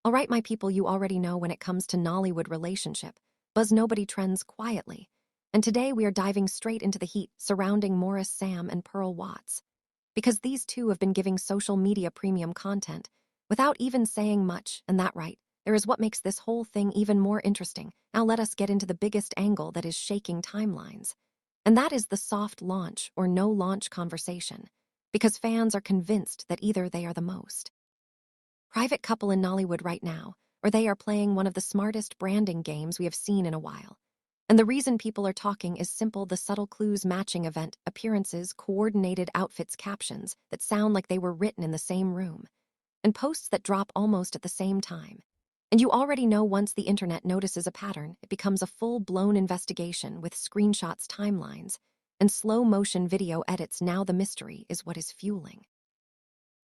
All right, my people, you already know when it comes to Nollywood relationship, Buzz Nobody trends quietly. And today we are diving straight into the heat surrounding Maurice Sam and Pearl Watts. Because these two have been giving social media premium content without even saying much, and that right, there is what makes this whole thing even more interesting. Now let us get into the biggest angle that is shaking timelines. And that is the soft launch or no launch conversation. Because fans are convinced that either they are the most private couple in Nollywood right now, or they are playing one of the smartest branding games we have seen in a while. And the reason people are talking is simple: the subtle clues matching event, appearances, coordinated outfits, captions that sound like they were written in the same room, and posts that drop almost at the same time. And you already know once the internet notices a pattern, it becomes a full-blown investigation with screenshots, timelines, and slow-motion video edits. Now the mystery is what is fueling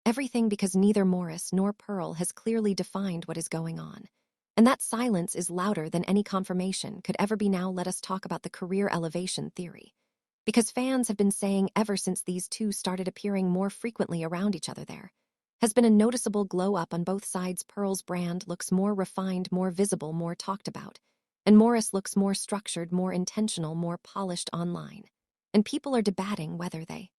everything, because neither Maurice nor Pearl has clearly defined what is going on. And that silence is louder than any confirmation could ever be. Now let us talk about the career elevation theory. Because fans have been saying ever since these two started appearing more frequently around each other, there has been a noticeable glow up on both sides. Pearl's brand looks more refined, more visible, more talked about. And Maurice looks more structured, more intentional, more polished online. And people are debating whether they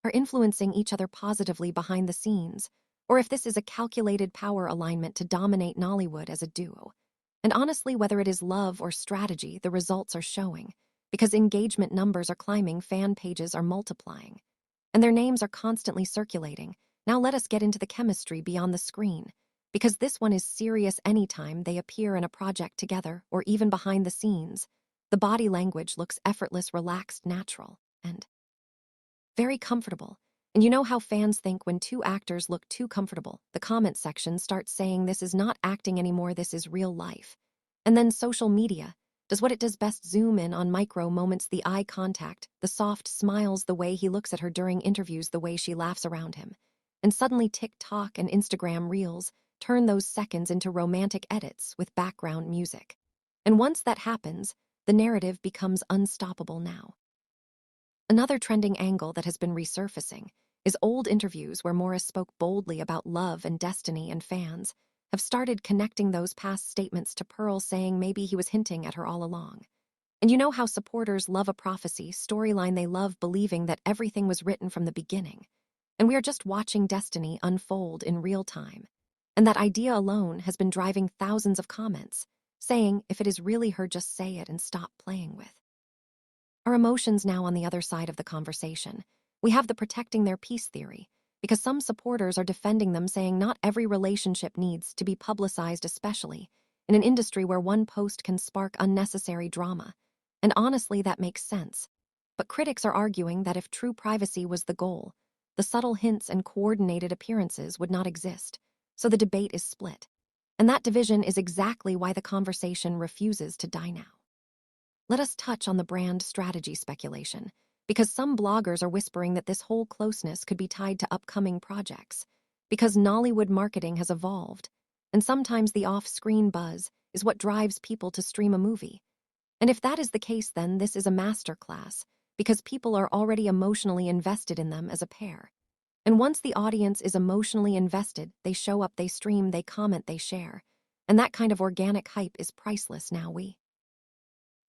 are influencing each other positively behind the scenes, or if this is a calculated power alignment to dominate Nollywood as a duo. And honestly, whether it is love or strategy, the results are showing, because engagement numbers are climbing, fan pages are multiplying, and their names are constantly circulating. Now let us get into the chemistry beyond the screen, because this one is serious. Anytime they appear in a project together, or even behind the scenes, the body language looks effortless, relaxed, natural, and very comfortable. And you know how fans think when two actors look too comfortable? The comment section starts saying this is not acting anymore, this is real life. And then social media does what it does best: zoom in on micro moments, the eye contact, the soft smiles, the way he looks at her during interviews, the way she laughs around him. And suddenly TikTok and Instagram Reels turn those seconds into romantic edits with background music. And once that happens, the narrative becomes unstoppable. Now another trending angle that has been resurfacing is old interviews where Maurice spoke boldly about love and destiny, and fans have started connecting those past statements to Pearl, saying maybe he was hinting at her all along. And you know how supporters love a prophecy storyline, they love believing that everything was written from the beginning. And we are just watching destiny unfold in real time. And that idea alone has been driving thousands of comments, saying if it is really her, just say it and stop playing with our emotions. Now on the other side of the conversation, we have the protecting their peace theory, because some supporters are defending them, saying not every relationship needs to be publicized, especially in an industry where one post can spark unnecessary drama. And honestly, that makes sense. But critics are arguing that if true privacy was the goal, the subtle hints and coordinated appearances would not exist. So the debate is split. And that division is exactly why the conversation refuses to die. Now let us touch on the brand strategy speculation, because some bloggers are whispering that this whole closeness could be tied to upcoming projects, because Nollywood marketing has evolved, and sometimes the off-screen buzz is what drives people to stream a movie. And if that is the case, then this is a masterclass, because people are already emotionally invested in them as a pair. And once the audience is emotionally invested, they show up, they stream, they comment, they share. And that kind of organic hype is priceless. Now we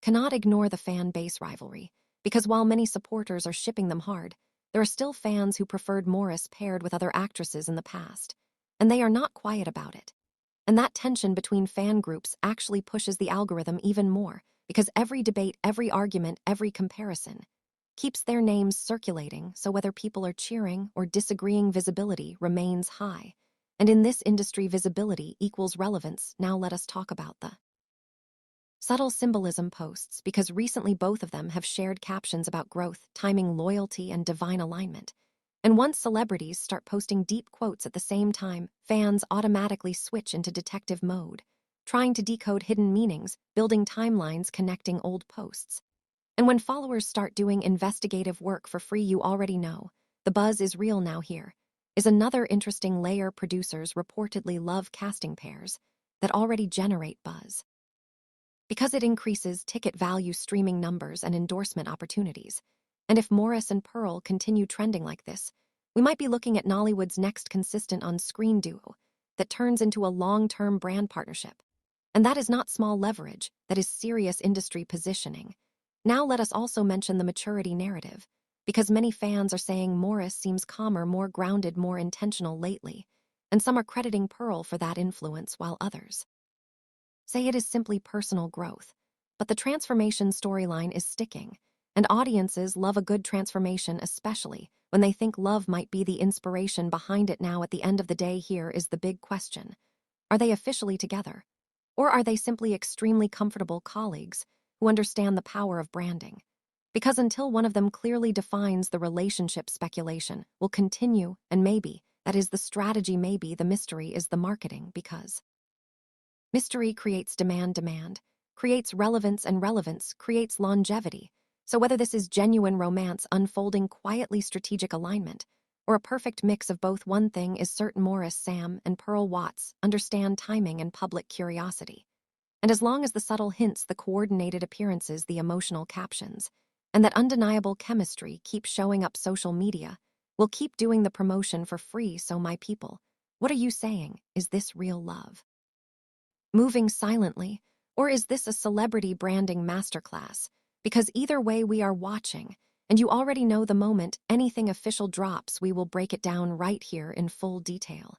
cannot ignore the fan base rivalry, because while many supporters are shipping them hard, there are still fans who preferred Maurice paired with other actresses in the past, and they are not quiet about it. And that tension between fan groups actually pushes the algorithm even more, because every debate, every argument, every comparison keeps their names circulating, so whether people are cheering or disagreeing, visibility remains high. And in this industry, visibility equals relevance. Now let us talk about the subtle symbolism posts, because recently both of them have shared captions about growth, timing, loyalty, and divine alignment. And once celebrities start posting deep quotes at the same time, fans automatically switch into detective mode, trying to decode hidden meanings, building timelines, connecting old posts. And when followers start doing investigative work for free, you already know the buzz is real. Now here is another interesting layer: producers reportedly love casting pairs that already generate buzz, because it increases ticket value, streaming numbers, and endorsement opportunities. And if Maurice and Pearl continue trending like this, we might be looking at Nollywood's next consistent on-screen duo, that turns into a long-term brand partnership. And that is not small leverage, that is serious industry positioning. Now let us also mention the maturity narrative, because many fans are saying Maurice seems calmer, more grounded, more intentional lately, and some are crediting Pearl for that influence while others say it is simply personal growth. But the transformation storyline is sticking, and audiences love a good transformation, especially when they think love might be the inspiration behind it. Now, at the end of the day, here is the big question. Are they officially together? Or are they simply extremely comfortable colleagues who understand the power of branding? Because until one of them clearly defines the relationship, speculation will continue, and maybe that is the strategy, maybe the mystery is the marketing, because mystery creates demand creates relevance, and relevance creates longevity. So whether this is genuine romance unfolding quietly, strategic alignment, or a perfect mix of both, one thing is certain: Maurice, Sam, and Pearl Wats understand timing and public curiosity. And as long as the subtle hints, the coordinated appearances, the emotional captions, and that undeniable chemistry keep showing up, social media will keep doing the promotion for free. So my people, what are you saying? Is this real love moving silently, or is this a celebrity branding masterclass? Because either way, we are watching, and you already know the moment anything official drops, we will break it down right here in full detail.